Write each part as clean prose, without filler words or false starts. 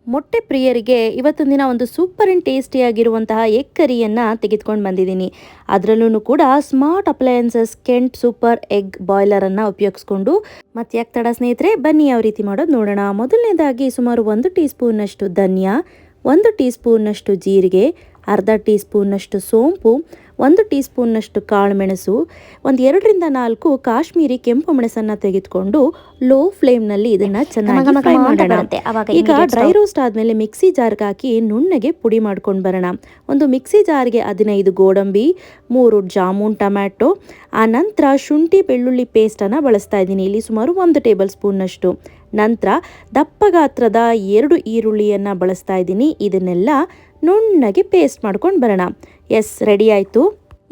ಮೊಟ್ಟೆ ಪ್ರಿಯರಿಗೆ ಇವತ್ತಿನ ದಿನ ಒಂದು ಸೂಪರ್ ಆ್ಯಂಡ್ ಟೇಸ್ಟಿಯಾಗಿರುವಂತಹ ಎಗ್ ಕರಿಯನ್ನು ತೆಗೆದುಕೊಂಡು ಬಂದಿದ್ದೀನಿ. ಅದರಲ್ಲೂ ಕೂಡ smart appliances Kent super egg ಬಾಯ್ಲರನ್ನು ಉಪಯೋಗಿಸ್ಕೊಂಡು ಮತ್ತು ಯಾಕೆ ತಡ ಸ್ನೇಹಿತರೆ, ಬನ್ನಿ ಯಾವ ರೀತಿ ಮಾಡೋದು ನೋಡೋಣ. ಮೊದಲನೇದಾಗಿ ಸುಮಾರು 1 ಟೀ ಸ್ಪೂನ್ನಷ್ಟು ಧನಿಯಾ, 1 ಟೀ ಸ್ಪೂನ್ನಷ್ಟು ಜೀರಿಗೆ, ಅರ್ಧ ಟೀ ಸ್ಪೂನ್ನಷ್ಟು ಸೋಂಪು, 1 ಟೀ ಸ್ಪೂನ್ನಷ್ಟು ಕಾಳುಮೆಣಸು, 1 2ರಿಂದ 4 ಕಾಶ್ಮೀರಿ ಕೆಂಪು ಮೆಣಸನ್ನು ತೆಗೆದುಕೊಂಡು ಲೋ ಫ್ಲೇಮ್ನಲ್ಲಿ ಇದನ್ನು ಚೆನ್ನಾಗಿ ಫ್ರೈ ಮಾಡೋಣ. ಈಗ ಡ್ರೈ ರೋಸ್ಟ್ ಆದಮೇಲೆ ಮಿಕ್ಸಿ ಜಾರ್ಗೆ ಹಾಕಿ ನುಣ್ಣಗೆ ಪುಡಿ ಮಾಡ್ಕೊಂಡು ಬರೋಣ. ಒಂದು ಮಿಕ್ಸಿ ಜಾರ್ಗೆ 15 ಗೋಡಂಬಿ, 3 ಜಾಮೂನ್ ಟೊಮ್ಯಾಟೊ, ಆ ನಂತರ ಶುಂಠಿ ಬೆಳ್ಳುಳ್ಳಿ ಪೇಸ್ಟನ್ನು ಬಳಸ್ತಾ ಇದ್ದೀನಿ. ಇಲ್ಲಿ ಸುಮಾರು 1 ಟೇಬಲ್ ಸ್ಪೂನ್ನಷ್ಟು. ನಂತರ ದಪ್ಪ ಗಾತ್ರದ 2 ಈರುಳ್ಳಿಯನ್ನು ಬಳಸ್ತಾ ಇದ್ದೀನಿ. ಇದನ್ನೆಲ್ಲ ನುಣ್ಣಗೆ ಪೇಸ್ಟ್ ಮಾಡ್ಕೊಂಡು ಬರೋಣ. ಎಸ್, ರೆಡಿ ಆಯಿತು.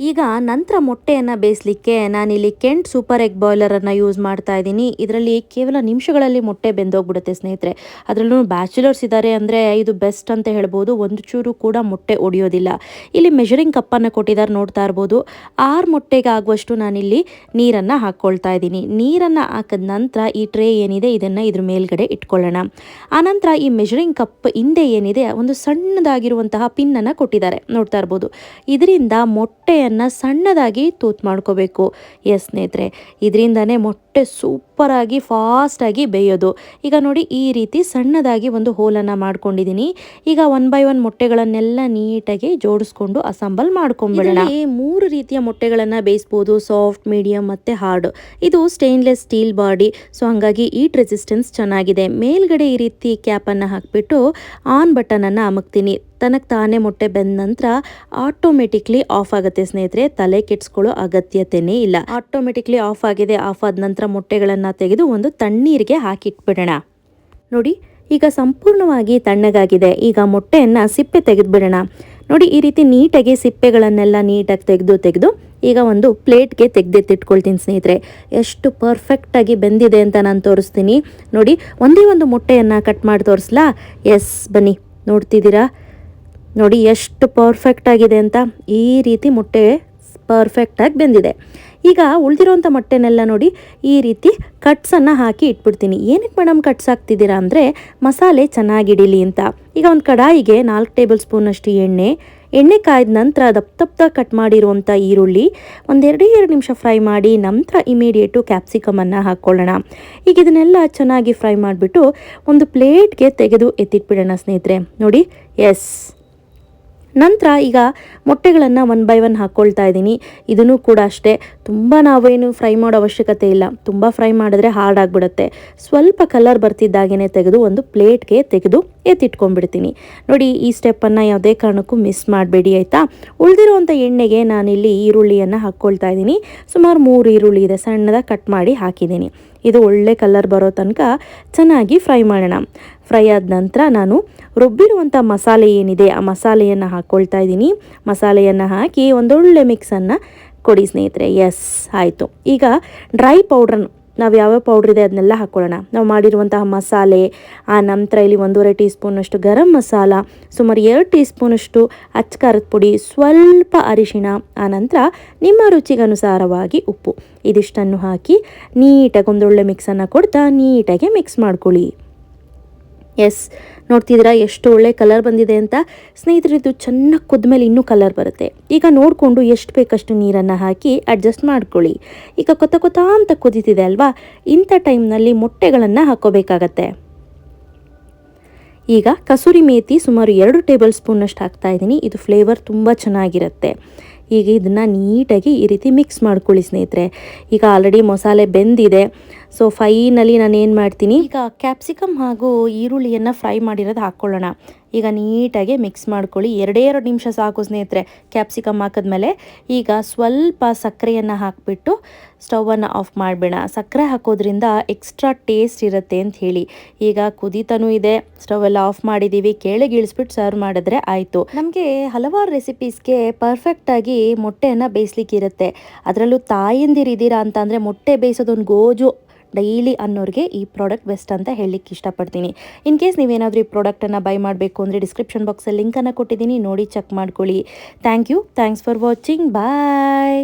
ಈಗ ನಂತರ ಮೊಟ್ಟೆಯನ್ನು ಬೇಯಿಸಲಿಕ್ಕೆ ನಾನಿಲ್ಲಿ ಕೆಂಟ್ ಸೂಪರ್ ಎಗ್ ಬಾಯ್ಲರನ್ನು ಯೂಸ್ ಮಾಡ್ತಾ ಇದ್ದೀನಿ. ಇದರಲ್ಲಿ ಕೇವಲ ನಿಮಿಷಗಳಲ್ಲಿ ಮೊಟ್ಟೆ ಬೆಂದೋಗ್ಬಿಡುತ್ತೆ ಸ್ನೇಹಿತರೆ. ಅದರಲ್ಲೂ ಬ್ಯಾಚುಲರ್ಸ್ ಇದ್ದಾರೆ ಅಂದರೆ ಇದು ಬೆಸ್ಟ್ ಅಂತ ಹೇಳ್ಬೋದು. ಒಂದು ಚೂರು ಕೂಡ ಮೊಟ್ಟೆ ಒಡೆಯೋದಿಲ್ಲ. ಇಲ್ಲಿ ಮೆಷರಿಂಗ್ ಕಪ್ಪನ್ನು ಕೊಟ್ಟಿದ್ದಾರೆ, ನೋಡ್ತಾ ಇರ್ಬೋದು. 6 ಮೊಟ್ಟೆಗೆ ಆಗುವಷ್ಟು ನಾನಿಲ್ಲಿ ನೀರನ್ನು ಹಾಕ್ಕೊಳ್ತಾ ಇದ್ದೀನಿ. ನೀರನ್ನು ಹಾಕಿದ ನಂತರ ಈ ಟ್ರೇ ಏನಿದೆ ಇದನ್ನು ಇದ್ರ ಮೇಲ್ಗಡೆ ಇಟ್ಕೊಳ್ಳೋಣ. ಆನಂತರ ಈ ಮೆಷರಿಂಗ್ ಕಪ್ ಹಿಂದೆ ಏನಿದೆ ಒಂದು ಸಣ್ಣದಾಗಿರುವಂತಹ ಪಿನ್ನನ್ನು ಕೊಟ್ಟಿದ್ದಾರೆ, ನೋಡ್ತಾ ಇರ್ಬೋದು. ಇದರಿಂದ ಮೊಟ್ಟೆಯನ್ನು ಸಣ್ಣದಾಗಿ ತೂತ್ ಮಾಡ್ಕೋಬೇಕು. ಎಸ್ ಸ್ನೇಹಿತರೆ, ಇದರಿಂದನೇ ಮೊಟ್ಟೆ ಸೂಪರಾಗಿ ಫಾಸ್ಟಾಗಿ ಬೇಯೋದು. ಈಗ ನೋಡಿ, ಈ ರೀತಿ ಸಣ್ಣದಾಗಿ ಒಂದು ಹೋಲನ್ನು ಮಾಡ್ಕೊಂಡಿದ್ದೀನಿ. ಈಗ 1 ಬೈ 1 ಮೊಟ್ಟೆಗಳನ್ನೆಲ್ಲ ನೀಟಾಗಿ ಜೋಡಿಸ್ಕೊಂಡು ಅಸೆಂಬಲ್ ಮಾಡ್ಕೊಂಡ್ಬಿಡೋಣ. 3 ರೀತಿಯ ಮೊಟ್ಟೆಗಳನ್ನು ಬೇಯಿಸ್ಬೋದು: ಸಾಫ್ಟ್, ಮೀಡಿಯಂ ಮತ್ತು ಹಾರ್ಡ್. ಇದು ಸ್ಟೇನ್ಲೆಸ್ ಸ್ಟೀಲ್ ಬಾಡಿ, ಸೊ ಹಾಗಾಗಿ ಈಟ್ ರೆಸಿಸ್ಟೆನ್ಸ್ ಚೆನ್ನಾಗಿದೆ. ಮೇಲ್ಗಡೆ ಈ ರೀತಿ ಕ್ಯಾಪನ್ನು ಹಾಕಿಬಿಟ್ಟು ಆನ್ ಬಟನನ್ನು ಅಮಕ್ತೀನಿ. ತನಗೆ ತಾನೇ ಮೊಟ್ಟೆ ಬೆಂದ ನಂತರ ಆಟೋಮೆಟಿಕ್ಲಿ ಆಫ್ ಆಗುತ್ತೆ ಸ್ನೇಹಿತರೆ. ತಲೆ ಕೆಡಿಸ್ಕೊಳ್ಳೋ ಅಗತ್ಯತೆಯೇ ಇಲ್ಲ. ಆಟೋಮೆಟಿಕ್ಲಿ ಆಫ್ ಆಗಿದೆ. ಆಫ್ ಆದ ನಂತರ ಮೊಟ್ಟೆಗಳನ್ನು ತೆಗೆದು ಒಂದು ತಣ್ಣೀರಿಗೆ ಹಾಕಿಟ್ಬಿಡೋಣ. ನೋಡಿ, ಈಗ ಸಂಪೂರ್ಣವಾಗಿ ತಣ್ಣಗಾಗಿದೆ. ಈಗ ಮೊಟ್ಟೆಯನ್ನು ಸಿಪ್ಪೆ ತೆಗೆದುಬಿಡೋಣ. ನೋಡಿ, ಈ ರೀತಿ ನೀಟಾಗಿ ಸಿಪ್ಪೆಗಳನ್ನೆಲ್ಲ ನೀಟಾಗಿ ತೆಗೆದು ಈಗ ಒಂದು ಪ್ಲೇಟ್ಗೆ ತೆಗೆದೆತ್ತಿಟ್ಕೊಳ್ತೀನಿ ಸ್ನೇಹಿತರೆ. ಎಷ್ಟು ಪರ್ಫೆಕ್ಟಾಗಿ ಬೆಂದಿದೆ ಅಂತ ನಾನು ತೋರಿಸ್ತೀನಿ. ನೋಡಿ, ಒಂದೇ ಒಂದು ಮೊಟ್ಟೆಯನ್ನು ಕಟ್ ಮಾಡಿ ತೋರಿಸ್ಲಾ? ಎಸ್, ಬನ್ನಿ, ನೋಡ್ತಿದ್ದೀರಾ? ನೋಡಿ ಎಷ್ಟು ಪರ್ಫೆಕ್ಟ್ ಆಗಿದೆ ಅಂತ. ಈ ರೀತಿ ಮೊಟ್ಟೆ ಪರ್ಫೆಕ್ಟಾಗಿ ಬೆಂದಿದೆ. ಈಗ ಉಳಿದಿರೋಂಥ ಮೊಟ್ಟೆನೆಲ್ಲ ನೋಡಿ ಈ ರೀತಿ ಕಟ್ಸನ್ನು ಹಾಕಿ ಇಟ್ಬಿಡ್ತೀನಿ. ಏನಕ್ಕೆ ಮೇಡಮ್ ಕಟ್ಸ್ ಹಾಕ್ತಿದ್ದೀರಾ ಅಂದರೆ ಮಸಾಲೆ ಚೆನ್ನಾಗಿ ಹಿಡೀಲಿ ಅಂತ. ಈಗ ಒಂದು ಕಡಾಯಿಗೆ 4 ಟೇಬಲ್ ಸ್ಪೂನಷ್ಟು ಎಣ್ಣೆ ಕಾಯ್ದ ನಂತರ ದಪ್ಪ ಕಟ್ ಮಾಡಿರುವಂಥ ಈರುಳ್ಳಿ 1-2 ನಿಮಿಷ ಫ್ರೈ ಮಾಡಿ ನಂತರ ಇಮಿಡಿಯೇಟು ಕ್ಯಾಪ್ಸಿಕಮನ್ನು ಹಾಕ್ಕೊಳ್ಳೋಣ. ಈಗ ಇದನ್ನೆಲ್ಲ ಚೆನ್ನಾಗಿ ಫ್ರೈ ಮಾಡಿಬಿಟ್ಟು ಒಂದು ಪ್ಲೇಟ್ಗೆ ತೆಗೆದು ಎತ್ತಿಟ್ಬಿಡೋಣ ಸ್ನೇಹಿತರೆ. ನೋಡಿ, ಎಸ್. ನಂತರ ಈಗ ಮೊಟ್ಟೆಗಳನ್ನು 1 ಬೈ 1 ಹಾಕ್ಕೊಳ್ತಾ ಇದ್ದೀನಿ. ಇದನ್ನು ಕೂಡ ಅಷ್ಟೇ, ತುಂಬ ನಾವೇನು ಫ್ರೈ ಮಾಡೋ ಅವಶ್ಯಕತೆ ಇಲ್ಲ. ತುಂಬ ಫ್ರೈ ಮಾಡಿದ್ರೆ ಹಾರ್ಡ್ ಆಗಿಬಿಡುತ್ತೆ. ಸ್ವಲ್ಪ ಕಲರ್ ಬರ್ತಿದ್ದಾಗೇ ತೆಗೆದು ಒಂದು ಪ್ಲೇಟ್ಗೆ ತೆಗೆದು ಎತ್ತಿಟ್ಕೊಂಡ್ಬಿಡ್ತೀನಿ. ನೋಡಿ, ಈ ಸ್ಟೆಪ್ಪನ್ನು ಯಾವುದೇ ಕಾರಣಕ್ಕೂ ಮಿಸ್ ಮಾಡಬೇಡಿ ಆಯಿತಾ. ಉಳಿದಿರುವಂಥ ಎಣ್ಣೆಗೆ ನಾನಿಲ್ಲಿ ಈರುಳ್ಳಿಯನ್ನು ಹಾಕ್ಕೊಳ್ತಾ ಇದ್ದೀನಿ. ಸುಮಾರು 3 ಈರುಳ್ಳಿ ಇದೆ, ಸಣ್ಣದಾಗಿ ಕಟ್ ಮಾಡಿ ಹಾಕಿದ್ದೀನಿ. ಇದು ಒಳ್ಳೆ ಕಲರ್ ಬರೋ ತನಕ ಚೆನ್ನಾಗಿ ಫ್ರೈ ಮಾಡೋಣ. ಫ್ರೈ ಆದ ನಂತರ ನಾನು ರುಬ್ಬಿರುವಂಥ ಮಸಾಲೆ ಏನಿದೆ ಆ ಮಸಾಲೆಯನ್ನು ಹಾಕ್ಕೊಳ್ತಾ ಇದ್ದೀನಿ. ಮಸಾಲೆಯನ್ನು ಹಾಕಿ ಒಂದೊಳ್ಳೆ ಮಿಕ್ಸನ್ನು ಕೊಡಿ ಸ್ನೇಹಿತರೆ. ಎಸ್, ಆಯಿತು. ಈಗ ಡ್ರೈ ಪೌಡ್ರನ್ನು ನಾವು ಯಾವ್ಯಾವ ಪೌಡ್ರ್ ಇದೆ ಅದನ್ನೆಲ್ಲ ಹಾಕ್ಕೊಳ್ಳೋಣ. ನಾವು ಮಾಡಿರುವಂತಹ ಮಸಾಲೆ, ಆ ನಂತರ ಇಲ್ಲಿ 1.5 ಟೀ ಸ್ಪೂನಷ್ಟು ಗರಂ ಮಸಾಲ, ಸುಮಾರು 2 ಟೀ ಸ್ಪೂನಷ್ಟು ಅಚ್ಚಕಾರದ ಪುಡಿ, ಸ್ವಲ್ಪ ಅರಿಶಿಣ, ಆನಂತರ ನಿಮ್ಮ ರುಚಿಗನುಸಾರವಾಗಿ ಉಪ್ಪು, ಇದಿಷ್ಟನ್ನು ಹಾಕಿ ನೀಟಾಗಿ ಒಂದೊಳ್ಳೆ ಮಿಕ್ಸನ್ನು ಕೊಡ್ತಾ ನೀಟಾಗಿ ಮಿಕ್ಸ್ ಮಾಡ್ಕೊಳ್ಳಿ. ಎಸ್, ನೋಡ್ತಿದ್ದೀರಾ ಎಷ್ಟು ಒಳ್ಳೆ ಕಲರ್ ಬಂದಿದೆ ಅಂತ. ಸ್ನೇಹಿತರೆ, ಇದು ಚೆನ್ನಾಗಿ ಕುದ್ಮೇಲೆ ಇನ್ನೂ ಕಲರ್ ಬರುತ್ತೆ. ಈಗ ನೋಡಿಕೊಂಡು ಎಷ್ಟು ಬೇಕಷ್ಟು ನೀರನ್ನು ಹಾಕಿ ಅಡ್ಜಸ್ಟ್ ಮಾಡ್ಕೊಳ್ಳಿ. ಈಗ ಕೊತ್ತ ಅಂತ ಕುದೀತಿದೆ ಅಲ್ವಾ, ಇಂಥ ಟೈಮ್ನಲ್ಲಿ ಮೊಟ್ಟೆಗಳನ್ನು ಹಾಕ್ಕೋಬೇಕಾಗತ್ತೆ. ಈಗ ಕಸೂರಿ ಮೇಥಿ ಸುಮಾರು 2 ಟೇಬಲ್ ಸ್ಪೂನಷ್ಟು ಹಾಕ್ತಾ ಇದ್ದೀನಿ. ಇದು ಫ್ಲೇವರ್ ತುಂಬ ಚೆನ್ನಾಗಿರುತ್ತೆ. ಈಗ ಇದನ್ನು ನೀಟಾಗಿ ಈ ರೀತಿ ಮಿಕ್ಸ್ ಮಾಡ್ಕೊಳ್ಳಿ ಸ್ನೇಹಿತರೆ. ಈಗ ಆಲ್ರೆಡಿ ಮಸಾಲೆ ಬೆಂದಿದೆ. ಸೊ ಫೈನಲಿ ನಾನು ಏನು ಮಾಡ್ತೀನಿ, ಈಗ ಕ್ಯಾಪ್ಸಿಕಮ್ ಹಾಗೂ ಈರುಳ್ಳಿಯನ್ನು ಫ್ರೈ ಮಾಡಿರೋದು ಹಾಕ್ಕೊಳ್ಳೋಣ. ಈಗ ನೀಟಾಗಿ ಮಿಕ್ಸ್ ಮಾಡ್ಕೊಳ್ಳಿ. 2 ನಿಮಿಷ ಸಾಕು ಸ್ನೇಹಿತರೆ ಕ್ಯಾಪ್ಸಿಕಮ್ ಹಾಕಿದ್ಮೇಲೆ. ಈಗ ಸ್ವಲ್ಪ ಸಕ್ಕರೆಯನ್ನು ಹಾಕಿಬಿಟ್ಟು ಸ್ಟವನ್ನು ಆಫ್ ಮಾಡಬೇಡ. ಸಕ್ಕರೆ ಹಾಕೋದ್ರಿಂದ ಎಕ್ಸ್ಟ್ರಾ ಟೇಸ್ಟ್ ಇರುತ್ತೆ ಅಂತ ಹೇಳಿ. ಈಗ ಕುದೀತಾನೂ ಇದೆ, ಸ್ಟವ್ ಎಲ್ಲ ಆಫ್ ಮಾಡಿದ್ದೀವಿ. ಕೆಳಗೆ ಇಳಿಸ್ಬಿಟ್ಟು ಸರ್ವ್ ಮಾಡಿದ್ರೆ ಆಯಿತು. ನಮಗೆ ಹಲವಾರು ರೆಸಿಪೀಸ್ಗೆ ಪರ್ಫೆಕ್ಟಾಗಿ ಮೊಟ್ಟೆಯನ್ನು ಬೇಯಿಸ್ಲಿಕ್ಕೆ ಇರುತ್ತೆ. ಅದರಲ್ಲೂ ತಾಯಂದಿರಿದ್ದೀರಾ ಅಂತಂದರೆ ಮೊಟ್ಟೆ ಬೇಯಿಸೋದೊಂದು ಗೋಜು ಡೈಲಿ ಅನ್ನೋರಿಗೆ ಈ ಪ್ರಾಡಕ್ಟ್ ಬೆಸ್ಟ್ ಅಂತ ಹೇಳಲಿಕ್ಕೆ ಇಷ್ಟಪಡ್ತೀನಿ. ಇನ್ ಕೇಸ್ ನೀವೇನಾದರೂ ಈ ಪ್ರಾಡಕ್ಟನ್ನು ಬೈ ಮಾಡಬೇಕು ಅಂದರೆ ಡಿಸ್ಕ್ರಿಪ್ಷನ್ ಬಾಕ್ಸಲ್ಲಿ ಲಿಂಕನ್ನು ಕೊಟ್ಟಿದ್ದೀನಿ, ನೋಡಿ ಚೆಕ್ ಮಾಡ್ಕೊಳ್ಳಿ. Thanks for watching. ಬಾಯ್.